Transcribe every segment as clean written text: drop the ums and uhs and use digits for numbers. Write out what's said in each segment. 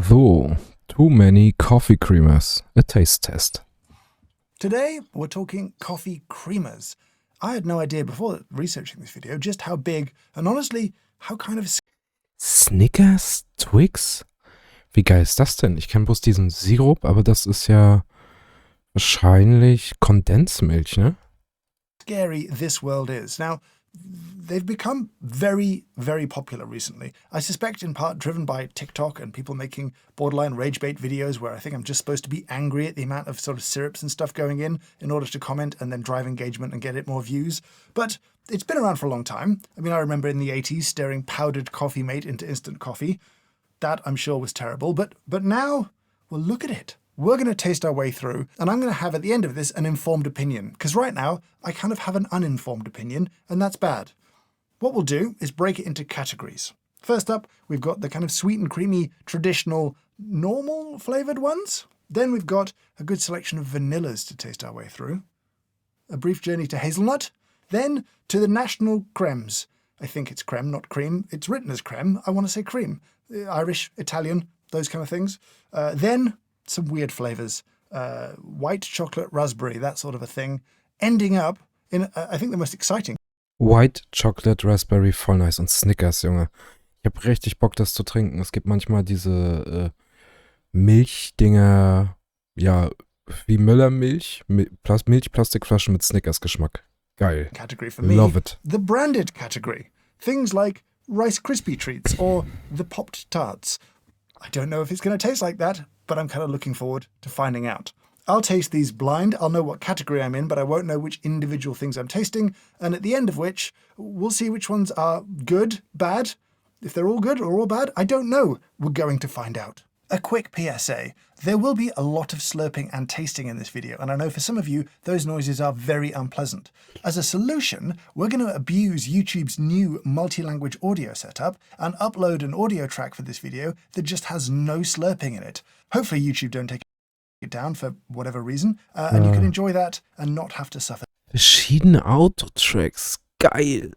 So, too many coffee creamers. A taste test. Today, we're talking coffee creamers. I had no idea before researching this video just how big and honestly, how kind of... Snickers? Twix? Wie geil ist das denn? Ich kenne bloß diesen Sirup, aber das ist ja wahrscheinlich Kondensmilch, ne? Scary this world is. Now, they've become very, very popular recently. I suspect in part driven by TikTok and people making borderline rage bait videos where I think I'm just supposed to be angry at the amount of sort of syrups and stuff going in order to comment and then drive engagement and get it more views. But it's been around for a long time. I mean, I remember in the 80s stirring powdered coffee mate into instant coffee. That, I'm sure, was terrible. But now, well, look at it. We're going to taste our way through, and I'm going to have at the end of this an informed opinion, because right now I kind of have an uninformed opinion, and that's bad. What we'll do is break it into categories. First up, we've got the kind of sweet and creamy, traditional, normal flavoured ones. Then we've got a good selection of vanillas to taste our way through. A brief journey to hazelnut. Then to the national cremes. I think it's creme, not cream. It's written as creme. I want to say cream. Irish, Italian, those kind of things. Then some weird flavours. White chocolate raspberry, that sort of a thing. Ending up in, I think, the most exciting. White Chocolate Raspberry, voll nice. Und Snickers, Junge. Ich habe richtig Bock, das zu trinken. Es gibt manchmal diese Milchdinger, ja, wie Müllermilch, Milchplastikflaschen mit Snickers-Geschmack. Geil. Category for me. Love it. The branded category. Things like Rice Krispie treats or the popped tarts. I don't know if it's going to taste like that, but I'm kind of looking forward to finding out. I'll taste these blind. I'll know what category I'm in, but I won't know which individual things I'm tasting. And at the end of which, we'll see which ones are good, bad. If they're all good or all bad, I don't know. We're going to find out. A quick PSA. There will be a lot of slurping and tasting in this video, and I know for some of you, those noises are very unpleasant. As a solution, we're going to abuse YouTube's new multi-language audio setup and upload an audio track for this video that just has no slurping in it. Hopefully YouTube don't take it down for whatever reason, and you can enjoy that and not have to suffer. Verschiedene Autotracks. Geil.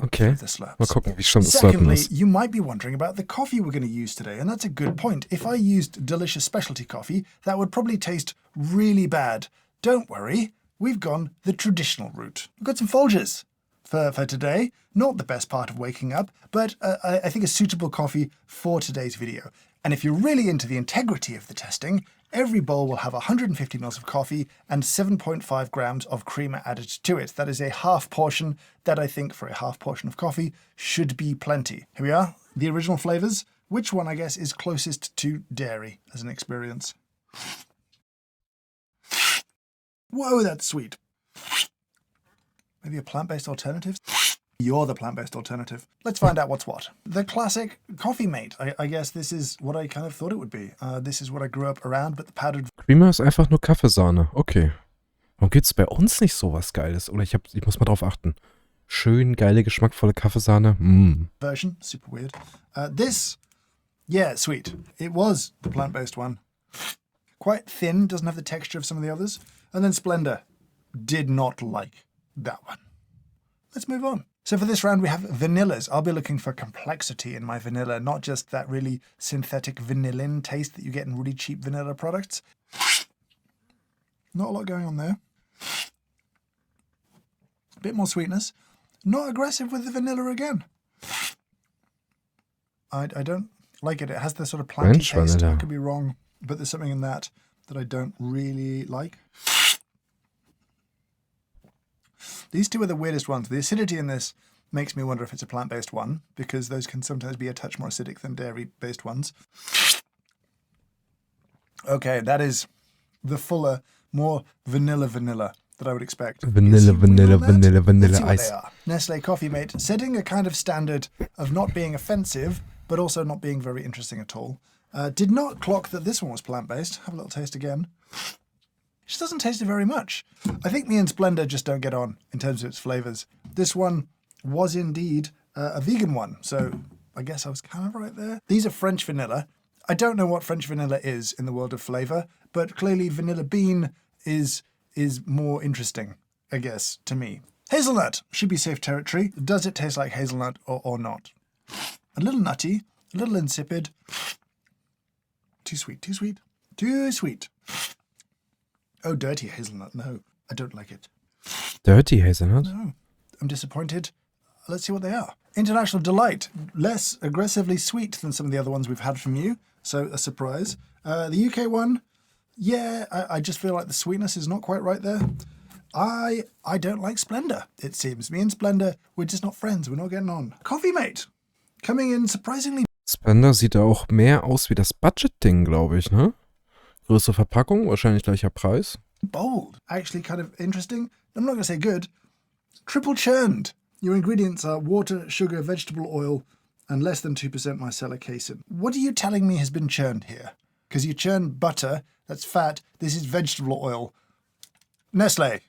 Okay, mal gucken, wie schon das Slurpen Secondly, ist. you might be wondering about the coffee we're going to use today, and that's a good point. If I used delicious specialty coffee, that would probably taste really bad. Don't worry, we've gone the traditional route. We've got some Folgers for today. Not the best part of waking up, but I think a suitable coffee for today's video. And if you're really into the integrity of the testing, every bowl will have 150 ml of coffee and 7.5 grams of creamer added to it. That is a half portion that I think for a half portion of coffee should be plenty. Here we are, the original flavours. Which one, I guess, is closest to dairy as an experience? Whoa, that's sweet. Maybe a plant-based alternative? You're the plant-based alternative. Let's find out what's what. The classic coffee mate. I guess this is what I kind of thought it would be. This is what I grew up around, but the powdered... Creamer ist einfach nur Kaffeesahne. Okay. Warum gibt's bei uns nicht sowas Geiles? Oder ich muss mal drauf achten. Schön geile, geschmackvolle Kaffeesahne. Version. Super weird. This, yeah, sweet. It was the plant-based one. Quite thin, doesn't have the texture of some of the others. And then Splendor. Did not like that one. Let's move on. So for this round, we have vanillas. I'll be looking for complexity in my vanilla, not just that really synthetic vanillin taste that you get in really cheap vanilla products. Not a lot going on there. A bit more sweetness. Not aggressive with the vanilla again. I don't like it. It has this sort of planty French taste. vanilla. I could be wrong, but there's something in that I don't really like. These two are the weirdest ones. The acidity in this makes me wonder if it's a plant-based one, because those can sometimes be a touch more acidic than dairy-based ones. Okay, that is the fuller, more vanilla that I would expect. Vanilla ice. Nestle Coffee Mate, setting a kind of standard of not being offensive, but also not being very interesting at all. Did not clock that this one was plant-based. Have a little taste again. It just doesn't taste it very much. I think me and Splendor just don't get on in terms of its flavours. This one was indeed a vegan one, so I guess I was kind of right there. These are French vanilla. I don't know what French vanilla is in the world of flavour, but clearly vanilla bean is more interesting, I guess, to me. Hazelnut should be safe territory. Does it taste like hazelnut or not? A little nutty, a little insipid. Too sweet, too sweet, too sweet. Oh, dirty hazelnut. No, I don't like it. Dirty hazelnut? No, I'm disappointed. Let's see what they are. International Delight. Less aggressively sweet than some of the other ones we've had from you. So a surprise. The UK one, yeah, I just feel like the sweetness is not quite right there. I don't like Splendor, it seems. Me and Splendor, we're just not friends. We're not getting on. Coffee Mate. Coming in surprisingly Splendor sieht auch mehr aus wie das Budget-Ding, glaube ich, ne? Größere Verpackung, wahrscheinlich gleicher Preis. bold. Actually kind of interesting. I'm not going to say good. Triple churned. Your ingredients are water, sugar, vegetable oil, and less than 2% micellar casein. What are you telling me has been churned here? Because you churn butter, that's fat. This is vegetable oil. Nestle,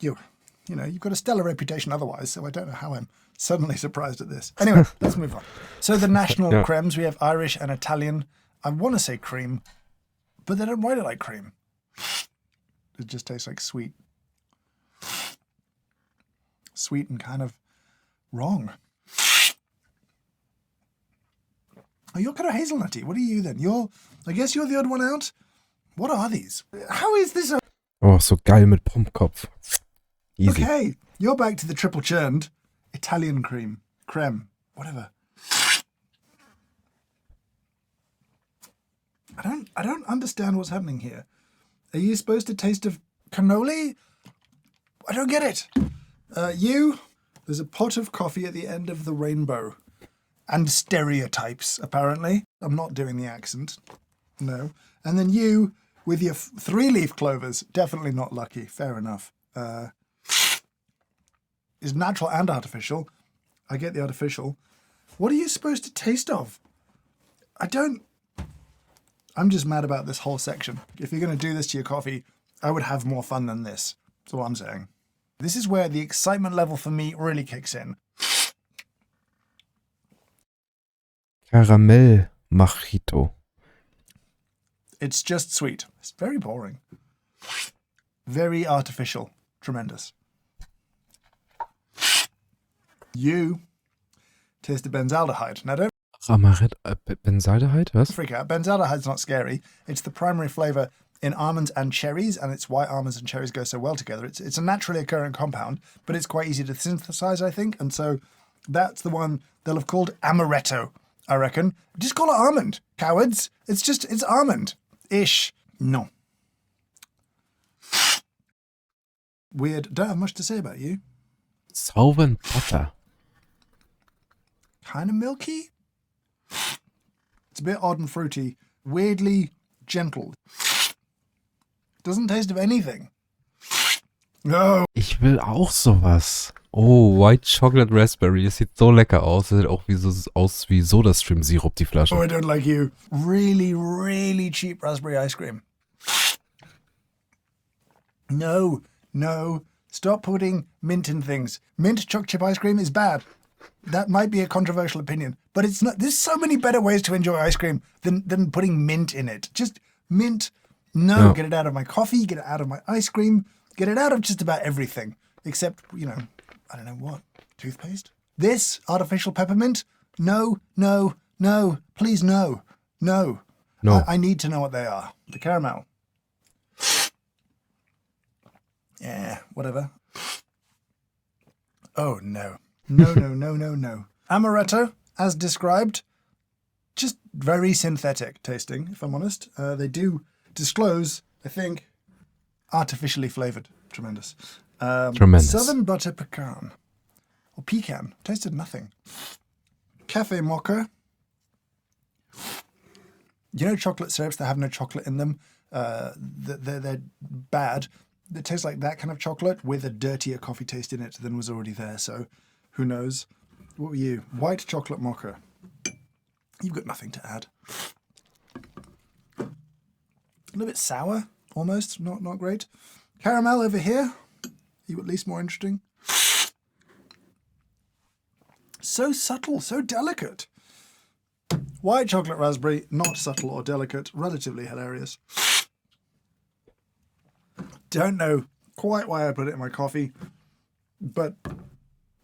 you've got a stellar reputation otherwise, so I don't know how I'm suddenly surprised at this. Anyway, let's move on. So the national cremes, we have Irish and Italian. I want to say cream, but they don't write it like cream. It just tastes like sweet. Sweet and kind of wrong. Oh, you're kind of hazelnutty. What are you then? I guess you're the odd one out. What are these? How is this a... Oh, so geil mit Pumpkopf. Easy. Okay, you're back to the triple churned Italian creme, whatever. I don't understand what's happening here. Are you supposed to taste of cannoli? I don't get it. There's a pot of coffee at the end of the rainbow. And stereotypes, apparently. I'm not doing the accent. No. And then you, with your 3-leaf clovers, definitely not lucky. Fair enough. Is natural and artificial. I get the artificial. What are you supposed to taste of? I'm just mad about this whole section. If you're going to do this to your coffee, I would have more fun than this. That's all I'm saying. This is where the excitement level for me really kicks in. Caramel Mojito. It's just sweet. It's very boring. Very artificial. Tremendous. You tasted benzaldehyde. Now don't Benzaldehyde, was? freak out. Benzaldehyde's not scary. It's the primary flavor in almonds and cherries, and it's why almonds and cherries go so well together. It's a naturally occurring compound, but it's quite easy to synthesize, I think, and so that's the one they'll have called amaretto, I reckon. Just call it almond, cowards. It's almond-ish. No. Weird. Don't have much to say about you. Sauren Butter. Kind of milky. It's a bit odd and fruity. Weirdly gentle. Doesn't taste of anything. No. Ich will auch sowas. Oh, White Chocolate Raspberry. Das sieht so lecker aus. Das sieht auch aus wie Sodastream-Sirup, die Flasche. Oh, I don't like you. Really, really cheap raspberry ice cream. No. Stop putting mint in things. Mint choc chip ice cream is bad. That might be a controversial opinion, but it's not. There's so many better ways to enjoy ice cream than putting mint in it. Just mint. No, get it out of my coffee, get it out of my ice cream, get it out of just about everything. Except, I don't know what. Toothpaste? This artificial peppermint? No. Please, no. No. I need to know what they are. The caramel. Yeah, whatever. Oh, no. No. Amaretto, as described, just very synthetic tasting, if I'm honest. They do disclose, I think, artificially flavored. Tremendous. Tremendous. Southern butter pecan. Or pecan. Tasted nothing. Cafe mocha. Chocolate syrups that have no chocolate in them? They're bad. It tastes like that kind of chocolate with a dirtier coffee taste in it than was already there. So who knows? What were you? White chocolate mocha. You've got nothing to add. A little bit sour, almost. Not great. Caramel over here. You at least more interesting. So subtle, so delicate. White chocolate raspberry, not subtle or delicate, relatively hilarious. Don't know quite why I put it in my coffee, but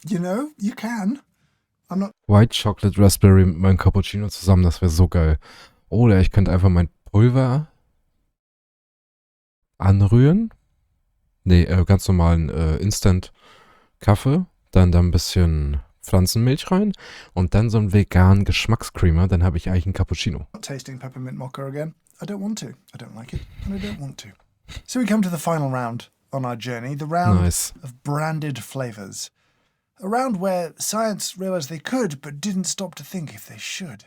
you can. White Chocolate Raspberry mit meinem Cappuccino zusammen, das wäre so geil. Oder ich könnte einfach mein Pulver anrühren. Nee, ganz normalen Instant-Kaffee. Dann da ein bisschen Pflanzenmilch rein und dann so einen veganen Geschmackscreamer. Dann habe ich eigentlich einen Cappuccino. Not tasting peppermint mocha again. I don't want to. I don't like it, and I don't want to. So we come to the final round on our journey, the round of branded flavors. A round where science realized they could, but didn't stop to think if they should.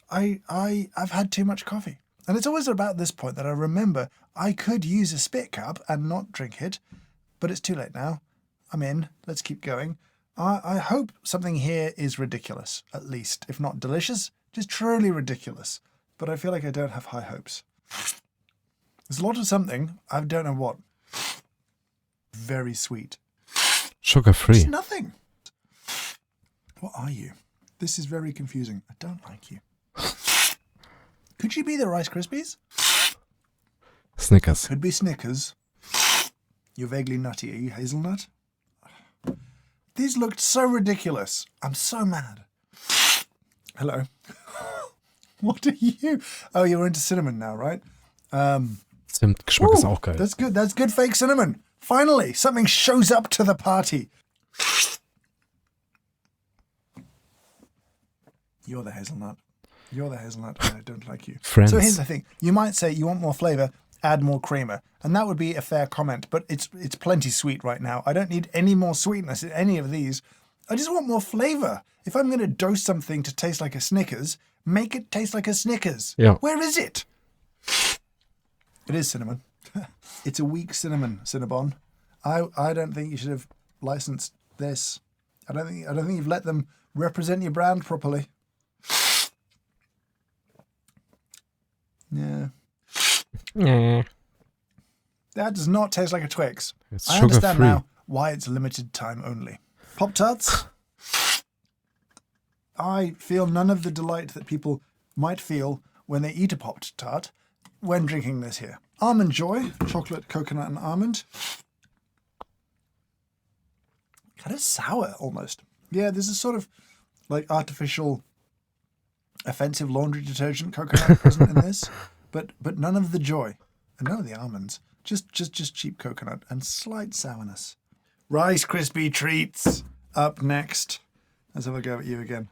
I've had too much coffee. And it's always about this point that I remember I could use a spit cup and not drink it, but it's too late now. I'm in. Let's keep going. I hope something here is ridiculous, at least. If not delicious, just truly ridiculous. But I feel like I don't have high hopes. There's a lot of something, I don't know what. Very sweet. Sugar-free. It's nothing. What are you? This is very confusing. I don't like you. Could you be the Rice Krispies? Snickers. Could be Snickers. You're vaguely nutty. Are you hazelnut? These looked so ridiculous. I'm so mad. Hello. What are you? Oh, you're into cinnamon now, right? Zimtgeschmack ist auch geil. That's good. That's good fake cinnamon. Finally, something shows up to the party. You're the hazelnut. You're the hazelnut, and I don't like you. Friends. So here's the thing. You might say you want more flavor, add more creamer. And that would be a fair comment, but it's plenty sweet right now. I don't need any more sweetness in any of these. I just want more flavor. If I'm going to dose something to taste like a Snickers, make it taste like a Snickers. Yeah. Where is it? It is cinnamon. It's a weak cinnamon, Cinnabon. I don't think you should have licensed this. I don't think you've let them represent your brand properly. Yeah. Yeah. That does not taste like a Twix. It's I understand sugar-free. now why it's limited time only. Pop-Tarts? I feel none of the delight that people might feel when they eat a Pop-Tart when drinking this here. Almond Joy, chocolate, coconut, and almond. Kind of sour, almost. Yeah, there's a sort of like artificial, offensive laundry detergent coconut present in this, but none of the joy and none of the almonds. Just cheap coconut and slight sourness. Rice Krispie treats up next. Let's have a go at you again.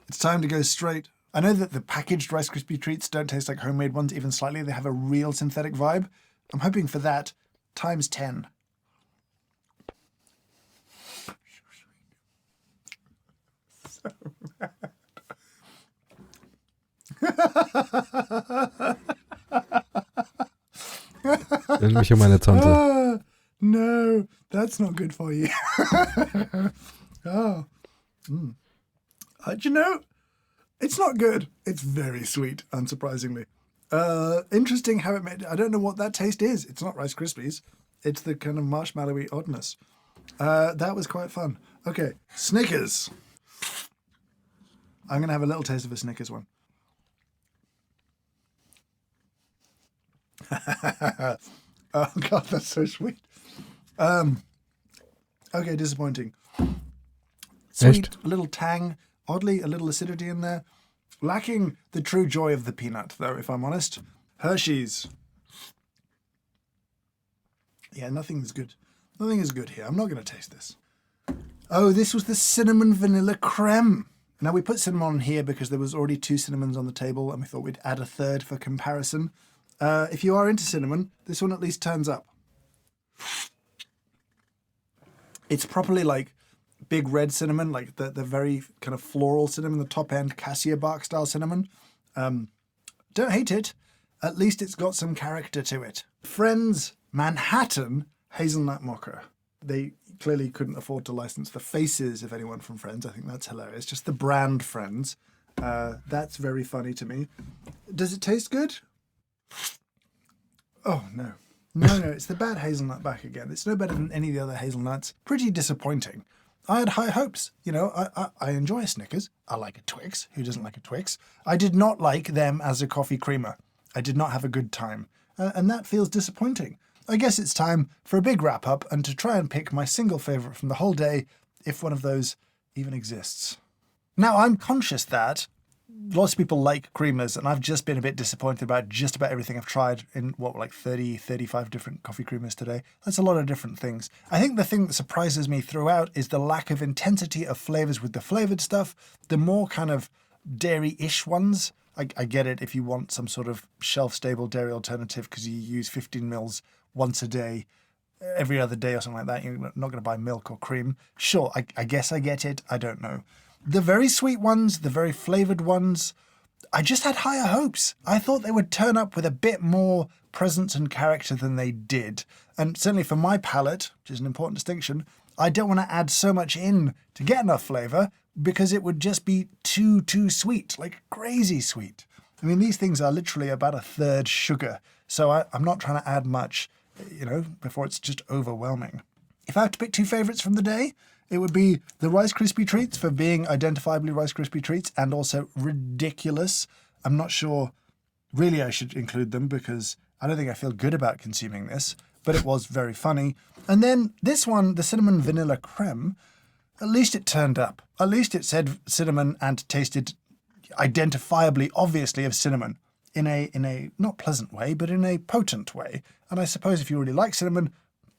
It's time to go straight. I know that the packaged Rice Krispie treats don't taste like homemade ones even slightly. They have a real synthetic vibe. I'm hoping for that times 10. So bad. Nenn mich um meine Tante. No, that's not good for you. Oh. Do you know, it's not good. It's very sweet, unsurprisingly. Interesting how it made. I don't know what that taste is. It's not Rice Krispies. It's the kind of marshmallowy oddness. That was quite fun. Okay, Snickers. I'm going to have a little taste of a Snickers one. Oh, God, that's so sweet. Okay, disappointing. Sweet, a little tang, oddly, a little acidity in there. Lacking the true joy of the peanut, though, if I'm honest. Hershey's. Yeah, nothing is good. Nothing is good here. I'm not going to taste this. Oh, this was the cinnamon vanilla creme. Now, we put cinnamon on here because there was already 2 cinnamons on the table, and we thought we'd add a third for comparison. If you are into cinnamon, this one at least turns up. It's properly like big red cinnamon, like the very kind of floral cinnamon, the top end cassia bark style cinnamon. Don't hate it. At least it's got some character to it. Friends Manhattan Hazelnut Mocha. They clearly couldn't afford to license the faces of anyone from Friends. I think that's hilarious. Just the brand Friends. That's very funny to me. Does it taste good? Oh, no. No, it's the bad hazelnut back again. It's no better than any of the other hazelnuts. Pretty disappointing. I had high hopes. You know, I enjoy a Snickers. I like a Twix. Who doesn't like a Twix? I did not like them as a coffee creamer. I did not have a good time. And that feels disappointing. I guess it's time for a big wrap-up and to try and pick my single favourite from the whole day, if one of those even exists. Now, I'm conscious that lots of people like creamers, and I've just been a bit disappointed about just about everything I've tried in, like 30, 35 different coffee creamers today. That's a lot of different things. I think the thing that surprises me throughout is the lack of intensity of flavors with the flavored stuff. The more kind of dairy-ish ones, I get it if you want some sort of shelf-stable dairy alternative because you use 15 mils once a day, every other day or something like that. You're not going to buy milk or cream. Sure, I guess I get it. I don't know. The very sweet ones, the very flavored ones, I just had higher hopes. I thought they would turn up with a bit more presence and character than they did. And certainly for my palate, which is an important distinction, I don't want to add so much in to get enough flavor because it would just be too sweet, like crazy sweet. I mean, these things are literally about a third sugar. So I'm not trying to add much, before it's just overwhelming. If I have to pick two favorites from the day, it would be the Rice Krispie treats for being identifiably Rice Krispie treats and also ridiculous. I'm not sure really I should include them because I don't think I feel good about consuming this, but it was very funny. And then this one, the cinnamon vanilla creme, at least it turned up. At least it said cinnamon and tasted identifiably, obviously, of cinnamon in a not pleasant way, but in a potent way. And I suppose if you really like cinnamon,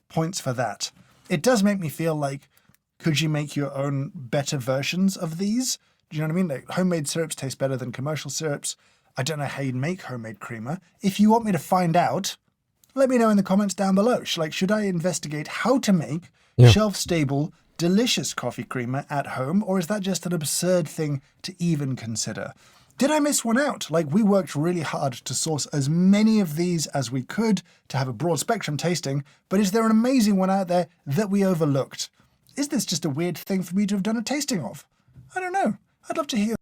points for that. It does make me feel like, could you make your own better versions of these? Do you know what I mean? Like, homemade syrups taste better than commercial syrups. I don't know how you'd make homemade creamer. If you want me to find out, let me know in the comments down below. Should I investigate how to make shelf-stable, delicious coffee creamer at home, or is that just an absurd thing to even consider? Did I miss one out? Like, we worked really hard to source as many of these as we could to have a broad spectrum tasting, but is there an amazing one out there that we overlooked? Is this just a weird thing for me to have done a tasting of? I don't know. I'd love to hear.